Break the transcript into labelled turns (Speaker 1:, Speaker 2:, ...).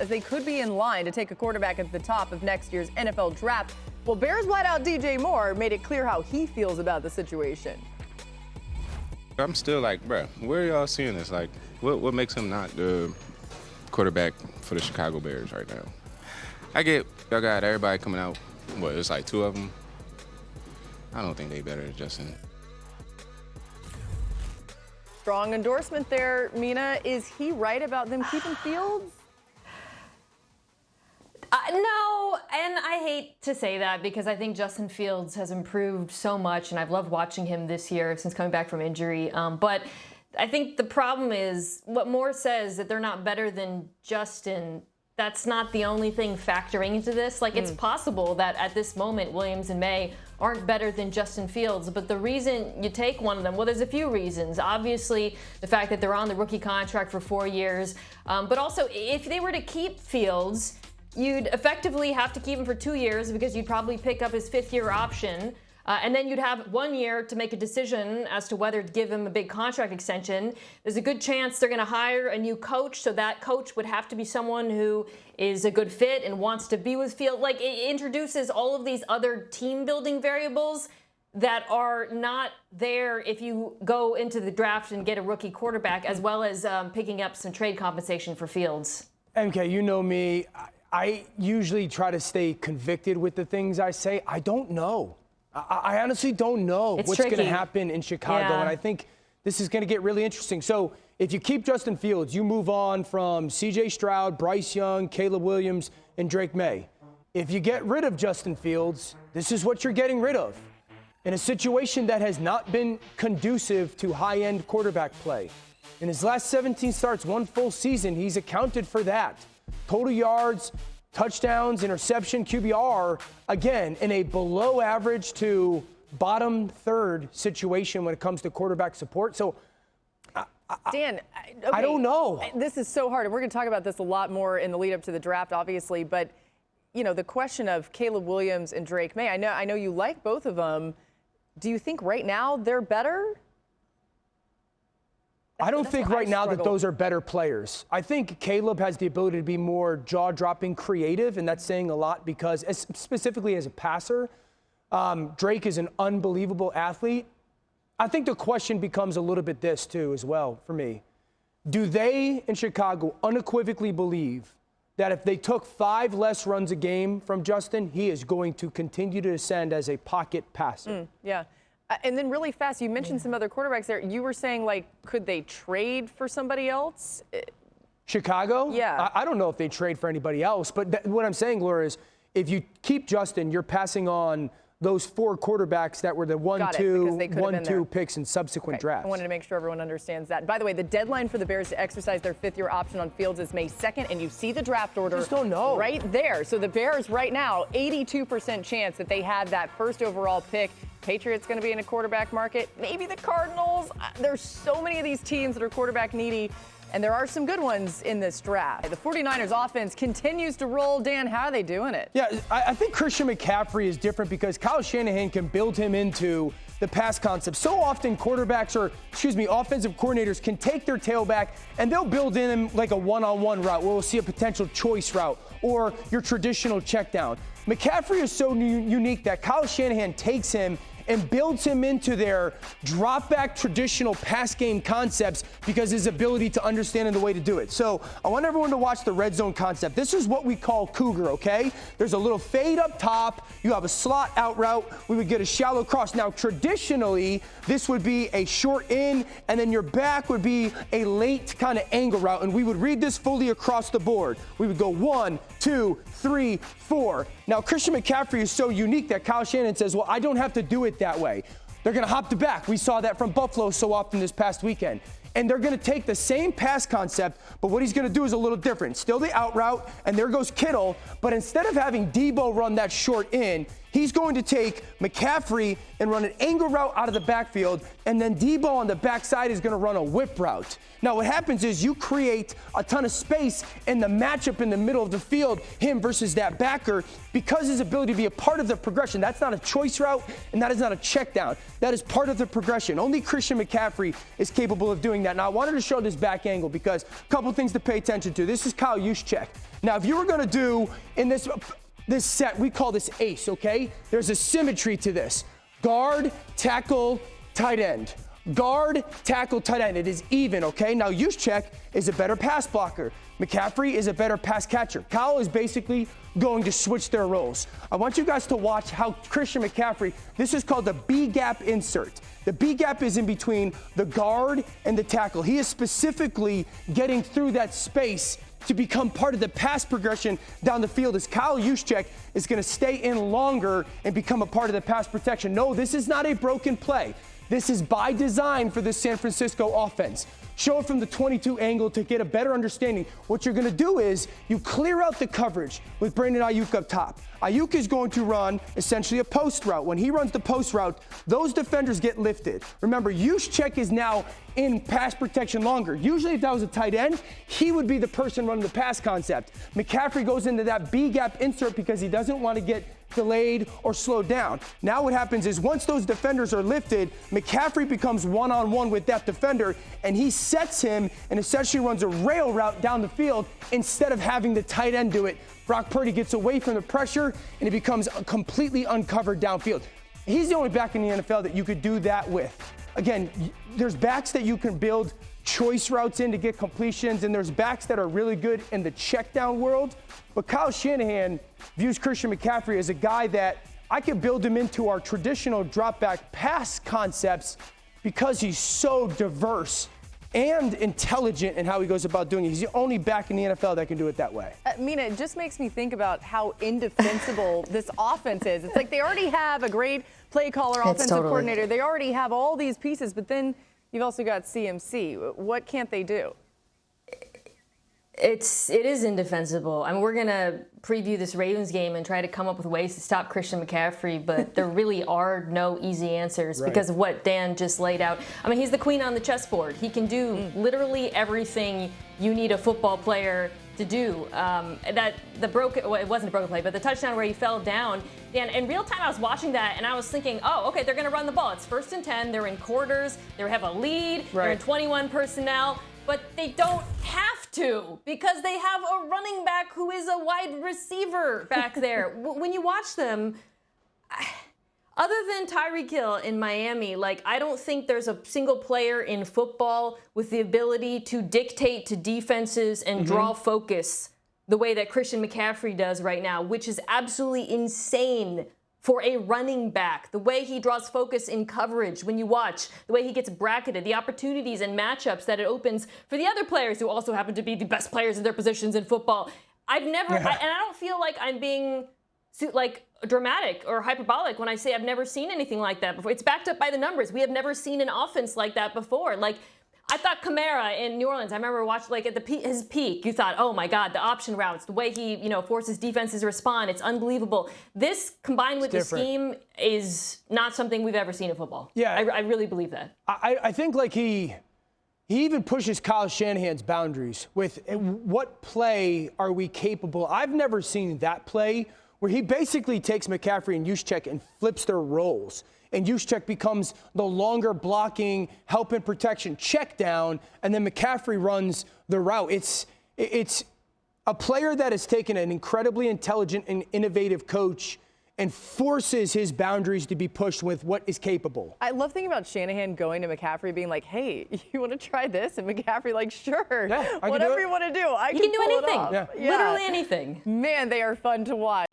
Speaker 1: as they could be in line to take a quarterback at the top of next year's NFL draft. Well, Bears wideout DJ Moore made it clear how he feels about the situation.
Speaker 2: I'm still like, bro, where are y'all seeing this? Like, what makes him not the quarterback for the Chicago Bears right now? I get y'all got everybody coming out. What, it's like 2 of them? I don't think they better than Justin.
Speaker 1: Strong endorsement there, Mina. Is he right about them keeping Fields?
Speaker 3: No, and I hate to say that because I think Justin Fields has improved so much, and I've loved watching him this year since coming back from injury. But I think the problem is what Moore says, that they're not better than Justin. That's not the only thing factoring into this. Like, it's possible that at this moment, Williams and Maye aren't better than Justin Fields. But the reason you take one of them, well, there's a few reasons. Obviously, the fact that they're on the rookie contract for 4 years. But also, if they were to keep Fields, you'd effectively have to keep him for 2 years because you'd probably pick up his 5th-year option. And then you'd have 1 year to make a decision as to whether to give him a big contract extension. There's a good chance they're going to hire a new coach, so that coach would have to be someone who is a good fit and wants to be with Field. Like, it introduces all of these other team-building variables that are not there if you go into the draft and get a rookie quarterback, as well as picking up some trade compensation for Fields.
Speaker 4: MK, you know me. I usually try to stay convicted with the things I say. I don't know. I honestly don't know what's going to happen in Chicago, and I think this is going to get really interesting. So if you keep Justin Fields, you move on from C.J. Stroud, Bryce Young, Caleb Williams, and Drake Maye. If you get rid of Justin Fields, this is what you're getting rid of in a situation that has not been conducive to high-end quarterback play. In his last 17 starts, 1 full season, he's accounted for that. Total yards, touchdowns, interception, QBR, again, in a below average to bottom third situation when it comes to quarterback support. So,
Speaker 1: Dan, okay,
Speaker 4: I don't know.
Speaker 1: This is so hard, and we're going to talk about this a lot more in the lead up to the draft, obviously. But, you know, the question of Caleb Williams and Drake Maye, I know you like both of them. Do you think right now they're better?
Speaker 4: I don't think right now that those are better players. I think Caleb has the ability to be more jaw-dropping creative, and that's saying a lot because, specifically as a passer, Drake is an unbelievable athlete. I think the question becomes a little bit this, too, as well, for me. Do they, in Chicago, unequivocally believe that if they took 5 less runs a game from Justin, he is going to continue to ascend as a pocket passer?
Speaker 1: Yeah. And then really fast, you mentioned some other quarterbacks there. You were saying, like, could they trade for somebody else?
Speaker 4: Chicago?
Speaker 1: Yeah.
Speaker 4: I don't know if they trade for anybody else, but what I'm saying, Laura, is if you keep Justin, you're passing on those 4 quarterbacks that were the 1-2 picks in subsequent drafts.
Speaker 1: I wanted to make sure everyone understands that. By the way, the deadline for the Bears to exercise their 5th-year option on Fields is May 2nd, and you see the draft order
Speaker 4: just don't know.
Speaker 1: right there. So the Bears right now, 82% chance that they have that first overall pick. Patriots going to be in a quarterback market. Maybe the Cardinals. There's so many of these teams that are quarterback needy, and there are some good ones in this draft. The 49ers offense continues to roll. Dan, how are they doing it?
Speaker 4: Yeah, I think Christian McCaffrey is different because Kyle Shanahan can build him into the pass concept. So often offensive coordinators can take their tailback and they'll build in him like a one-on-one route where we'll see a potential choice route or your traditional check down. McCaffrey is so unique that Kyle Shanahan takes him and builds him into their drop-back traditional pass game concepts because his ability to understand the way to do it. So I want everyone to watch the red zone concept. This is what we call Cougar, okay? There's a little fade up top. You have a slot out route. We would get a shallow cross. Now, traditionally, this would be a short in, and then your back would be a late kind of angle route, and we would read this fully across the board. We would go 1, 2, 3, 4. Now, Christian McCaffrey is so unique that Kyle Shanahan says, well, I don't have to do it that way. They're going to hop the back. We saw that from Buffalo so often this past weekend. And they're going to take the same pass concept, but what he's going to do is a little different. Still the out route, and there goes Kittle, but instead of having Debo run that short in, he's going to take McCaffrey and run an angle route out of the backfield, and then Debo on the backside is going to run a whip route. Now, what happens is you create a ton of space in the matchup in the middle of the field, him versus that backer, because his ability to be a part of the progression. That's not a choice route, and that is not a check down. That is part of the progression. Only Christian McCaffrey is capable of doing that. Now, I wanted to show this back angle because a couple things to pay attention to. This is Kyle Juszczyk. Now, if you were going to do in this set, we call this ace, okay? There's a symmetry to this. Guard, tackle, tight end. Guard, tackle, tight end. It is even, okay? Now, Juszczyk is a better pass blocker. McCaffrey is a better pass catcher. Kyle is basically going to switch their roles. I want you guys to watch how Christian McCaffrey, this is called the B-gap insert. The B-gap is in between the guard and the tackle. He is specifically getting through that space to become part of the pass progression down the field as Kyle Juszczyk is going to stay in longer and become a part of the pass protection. No, this is not a broken play. This is by design for the San Francisco offense. Show it from the 22 angle to get a better understanding. What you're going to do is you clear out the coverage with Brandon Ayuk up top. Ayuk is going to run essentially a post route. When he runs the post route, those defenders get lifted. Remember, Juszczyk is now in pass protection longer. Usually if that was a tight end, he would be the person running the pass concept. McCaffrey goes into that B-gap insert because he doesn't want to get delayed or slowed down. Now what happens is once those defenders are lifted, McCaffrey becomes one-on-one with that defender, and he sets him and essentially runs a rail route down the field instead of having the tight end do it. Brock Purdy gets away from the pressure, and he becomes completely uncovered downfield. He's the only back in the NFL that you could do that with. Again, there's backs that you can build choice routes in to get completions, and there's backs that are really good in the check down world. But Kyle Shanahan views Christian McCaffrey as a guy that I could build him into our traditional drop back pass concepts because he's so diverse and intelligent in how he goes about doing it. He's the only back in the NFL that can do it that way.
Speaker 1: Mina, it just makes me think about how indefensible this offense is. It's like they already have a great play caller, offensive coordinator. They already have all these pieces, but then you've also got CMC. What can't they do?
Speaker 3: It is indefensible. I mean, we're going to preview this Ravens game and try to come up with ways to stop Christian McCaffrey, but there really are no easy answers because of what Dan just laid out. I mean, he's the queen on the chessboard. He can do literally everything you need a football player to do. It wasn't a broken play, but the touchdown where he fell down, Dan, in real time I was watching that and I was thinking, oh, okay, they're going to run the ball. It's 1st and 10. They're in quarters. They have a lead. They're in 21 personnel. But they don't have to because they have a running back who is a wide receiver back there. When you watch them, other than Tyreek Hill in Miami, I don't think there's a single player in football with the ability to dictate to defenses and draw focus the way that Christian McCaffrey does right now, which is absolutely insane for a running back. The way he draws focus in coverage when you watch, the way he gets bracketed, the opportunities and matchups that it opens for the other players who also happen to be the best players in their positions in football. I've never, and I don't feel like I'm being dramatic or hyperbolic when I say I've never seen anything like that before. It's backed up by the numbers. We have never seen an offense like that before. I thought Kamara in New Orleans, I remember watching at his peak, you thought, oh my God, the option routes, the way he forces defenses to respond, it's unbelievable. This combined with the scheme is not something we've ever seen in football.
Speaker 4: Yeah,
Speaker 3: I really believe that.
Speaker 4: I think he even pushes Kyle Shanahan's boundaries with what play are we capable. I've never seen that play where he basically takes McCaffrey and Juszczyk and flips their roles. And Juszczyk becomes the longer blocking, help and protection check down, and then McCaffrey runs the route. It's a player that has taken an incredibly intelligent and innovative coach and forces his boundaries to be pushed with what is capable.
Speaker 1: I love thinking about Shanahan going to McCaffrey being like, hey, you want to try this? And McCaffrey
Speaker 4: I
Speaker 1: sure,
Speaker 4: can
Speaker 1: whatever
Speaker 4: do it.
Speaker 1: you want to do, I
Speaker 3: can
Speaker 1: can
Speaker 3: do
Speaker 1: pull
Speaker 3: anything.
Speaker 1: it off.
Speaker 3: Literally anything.
Speaker 1: Man, they are fun to watch.